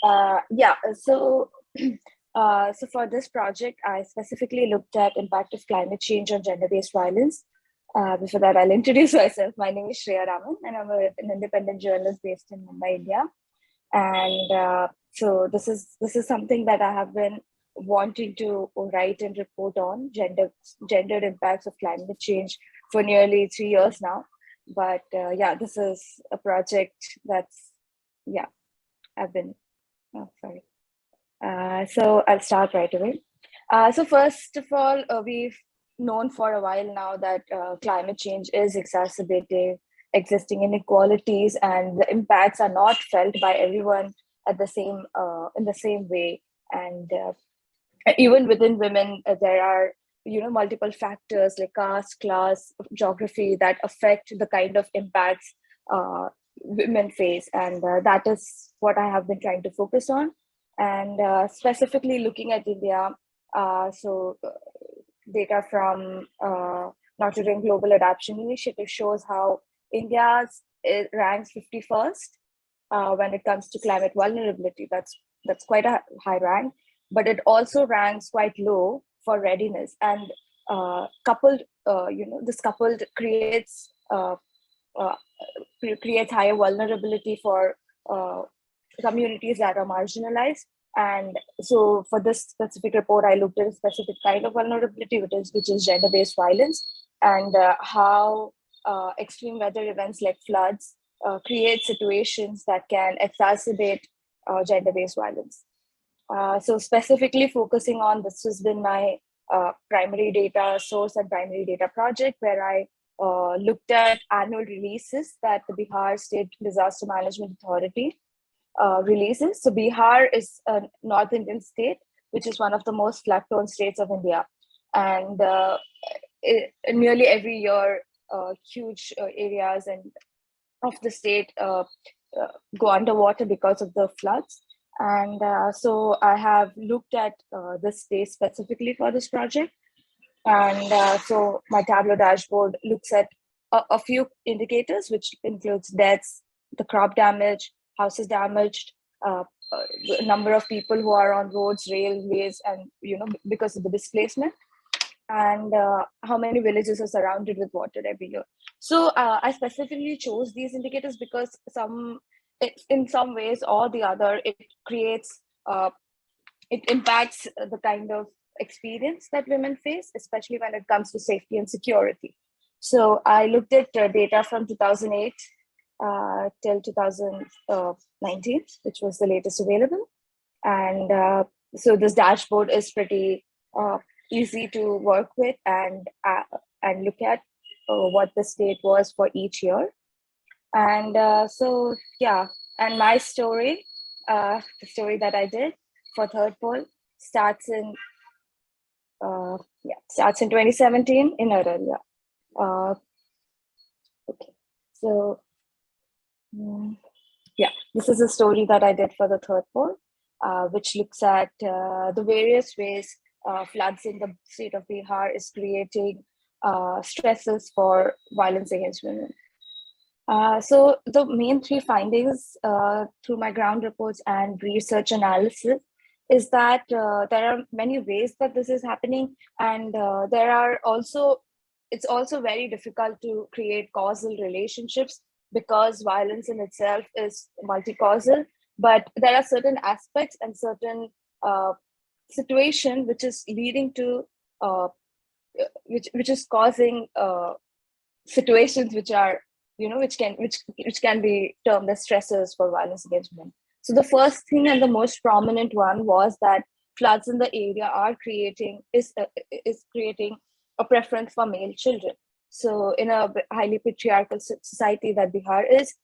Yeah, so so for this project, I specifically looked at impact of climate change on gender-based violence. Before that, I'll introduce myself. My name is Shreya Raman, and I'm an independent journalist based in Mumbai, India. And so this is something that I have been wanting to write and report on gendered impacts of climate change for nearly 3 years now. But yeah, this is a project that's yeah I've been sorry. So I'll start right away. So first of all, we've known for a while now that climate change is exacerbating existing inequalities, and the impacts are not felt by everyone at the same in the same way. And even within women, there are multiple factors like caste, class, geography that affect the kind of impacts women face, and that is what I have been trying to focus on. And specifically looking at India, data from Notre Dame Global Adaptation Initiative shows how India ranks 51st when it comes to climate vulnerability. That's quite a high rank, but it also ranks quite low for readiness. And this coupled uh, creates higher vulnerability for uh, communities that are marginalized. And so for this specific report, I looked at a specific kind of vulnerability, which is gender-based violence, and how extreme weather events like floods create situations that can exacerbate gender-based violence. So specifically focusing on this has been my primary data source and primary data project, where I looked at annual releases that the Bihar State Disaster Management Authority releases. So Bihar is a North Indian state, which is one of the most flood-prone states of India. And nearly every year, huge areas of the state go underwater because of the floods. And so I have looked at this space specifically for this project. And so my Tableau dashboard looks at a few indicators, which includes deaths, the crop damage, houses damaged, the number of people who are on roads, railways, and because of the displacement, and how many villages are surrounded with water every year. So I specifically chose these indicators because in some ways or the other, it impacts the kind of experience that women face, especially when it comes to safety and security. So I looked at data from 2008 till 2019, which was the latest available. And so this dashboard is pretty easy to work with and look at what the state was for each year. And so, yeah, and my story, the story that I did for third poll starts in 2017 in Araria. Okay, so yeah, this is a story that I did for the third poll, which looks at the various ways floods in the state of Bihar is creating stresses for violence against women. So the main three findings through my ground reports and research analysis is that there are many ways that this is happening, and it's also very difficult to create causal relationships because violence in itself is multi-causal, but there are certain aspects and certain situation which is leading to which is causing situations which are which can be termed as stressors for violence against women. So the first thing and the most prominent one was that floods in the area are creating a preference for male children. So in a highly patriarchal society that Bihar is,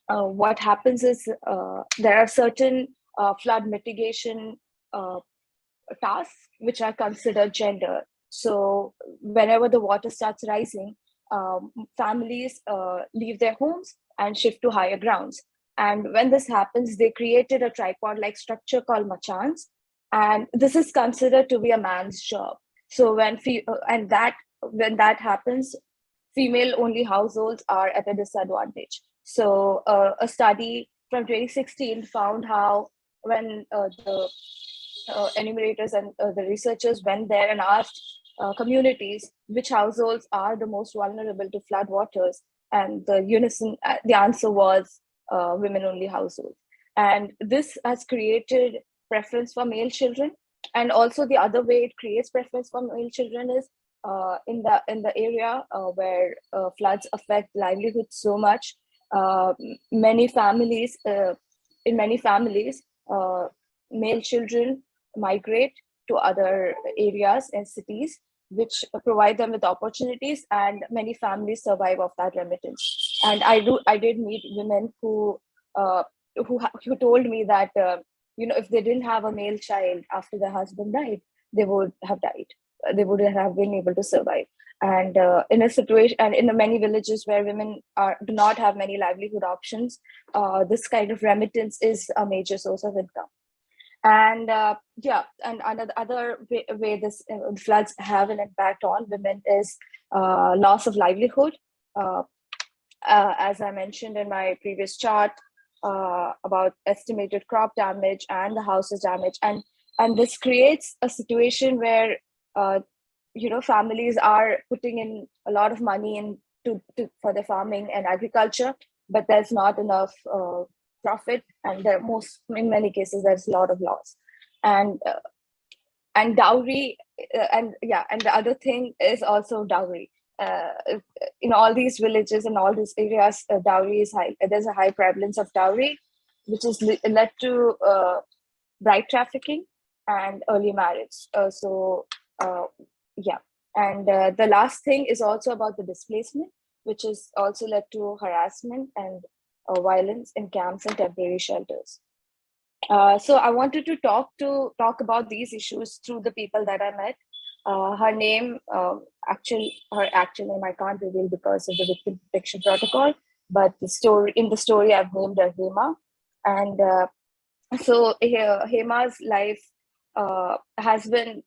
what happens is there are certain flood mitigation tasks which are considered gender. So whenever the water starts rising, families leave their homes and shift to higher grounds. And when this happens, they created a tripod-like structure called machans, and this is considered to be a man's job. So when that happens, female-only households are at a disadvantage. So a study from 2016 found how when the enumerators and the researchers went there and asked communities which households are the most vulnerable to flood waters, and the answer was women-only households. And this has created preference for male children. And also the other way it creates preference for male children is in the area where floods affect livelihood so much. Many families, in many families, male children migrate to other areas and cities, which provide them with opportunities, and many families survive off that remittance. And I did meet women who told me that if they didn't have a male child after their husband died, they would have died. They wouldn't have been able to survive. And in a situation, and in many villages where women do not have many livelihood options, this kind of remittance is a major source of income. And and another way this floods have an impact on women is loss of livelihood. As I mentioned in my previous chart about estimated crop damage and the houses damage, and this creates a situation where families are putting in a lot of money for the farming and agriculture, but there's not enough profit, and in many cases there's a lot of loss. And dowry, and the other thing is also dowry. In all these villages and all these areas, dowry is high. There's a high prevalence of dowry, which has led to bride trafficking and early marriage. And the last thing is also about the displacement, which has also led to harassment and violence in camps and temporary shelters. So I wanted to talk about these issues through the people that I met. Her actual name I can't reveal because of the victim protection protocol, but in the story I've named her Hema. And so Hema's life has been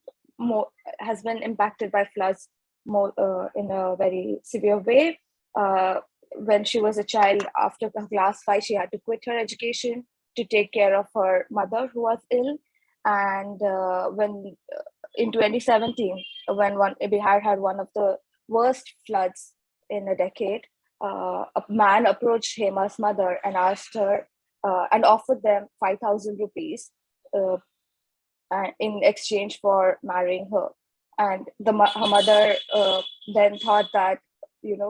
impacted by floods in a very severe way. When she was a child, after class 5, she had to quit her education to take care of her mother who was ill. And when in 2017, when Bihar had one of the worst floods in a decade, a man approached Hema's mother and asked her and offered them 5,000 rupees in exchange for marrying her. And her mother then thought that,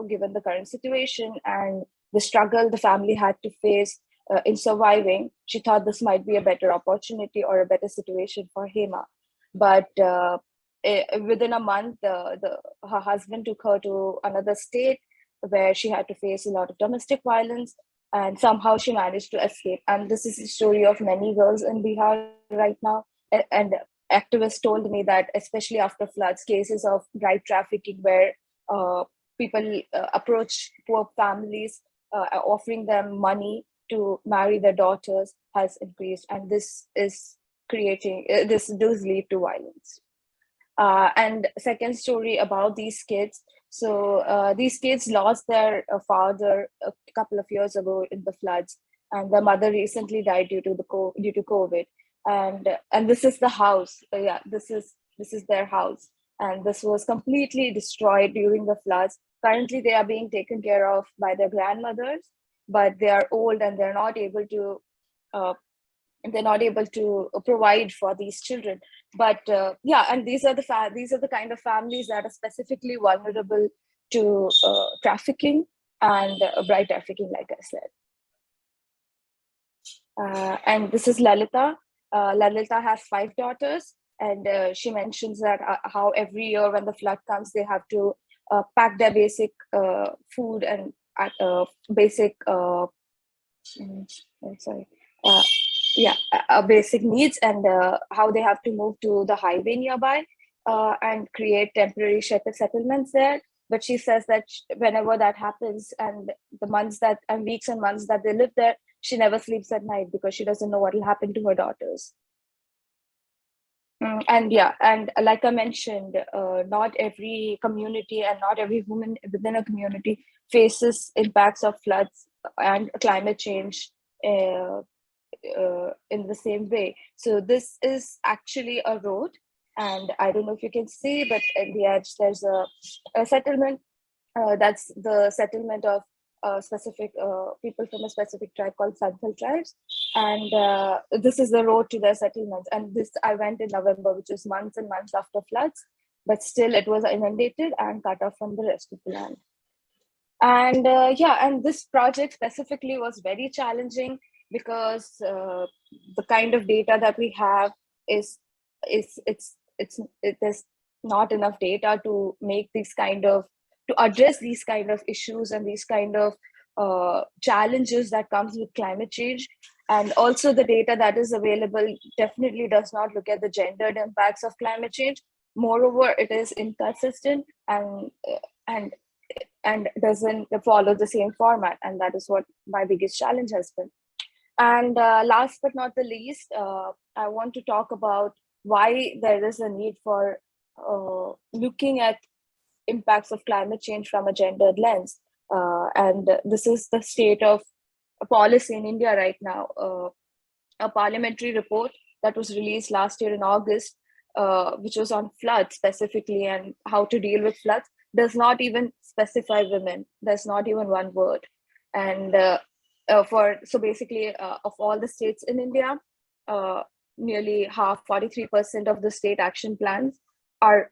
given the current situation and the struggle the family had to face in surviving, she thought this might be a better opportunity or a better situation for Hema. But within a month, her husband took her to another state where she had to face a lot of domestic violence, and somehow she managed to escape. And this is the story of many girls in Bihar right now. And activists told me that, especially after floods, cases of bride trafficking where people approach poor families offering them money to marry their daughters has increased, and this is creating this does lead to violence. And second story about these kids. So these kids lost their father a couple of years ago in the floods, and their mother recently died due to COVID. And this is the house. This is their house, and this was completely destroyed during the floods. Currently, they are being taken care of by their grandmothers, but they are old and they're not able to provide for these children. But and these are the kind of families that are specifically vulnerable to trafficking and bride trafficking, like I said. And this is Lalita. Lalita has 5 daughters, and she mentions that how every year when the flood comes, basic food and basic basic needs, and how they have to move to the highway nearby and create temporary settlements there. But she says that whenever that happens, and the weeks and months that they live there, she never sleeps at night because she doesn't know what will happen to her daughters. And like I mentioned, not every community and not every woman within a community faces impacts of floods and climate change in the same way. So this is actually a road, and I don't know if you can see, but at the edge there's a settlement. That's the settlement of specific people from a specific tribe called Santhal tribes, and this is the road to their settlements. And this I went in November, which is months and months after floods, but still it was inundated and cut off from the rest of the land. And and this project specifically was very challenging because the kind of data that we have is there's not enough data to make these kind of to address these kind of issues and these kind of challenges that comes with climate change. And also the data that is available definitely does not look at the gendered impacts of climate change. Moreover, it is inconsistent and and doesn't follow the same format, and that is what my biggest challenge has been. And last but not the least, I want to talk about why there is a need for looking at impacts of climate change from a gendered lens. And this is the state of policy in India right now. A parliamentary report that was released last year in August, which was on floods specifically and how to deal with floods, does not even specify women. There's not even one word. And so basically, of all the states in India, nearly half, 43% of the state action plans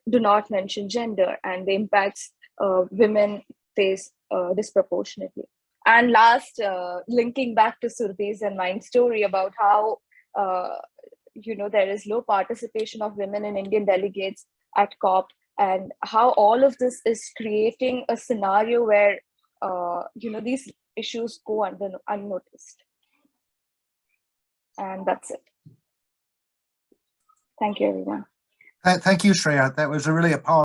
do not mention gender, and the impacts women face disproportionately. And last, linking back to Surbhi's and my story about how there is low participation of women and Indian delegates at COP, and how all of this is creating a scenario where these issues go unnoticed. And that's it. Thank you, everyone. Thank you, Shreya. That was a really powerful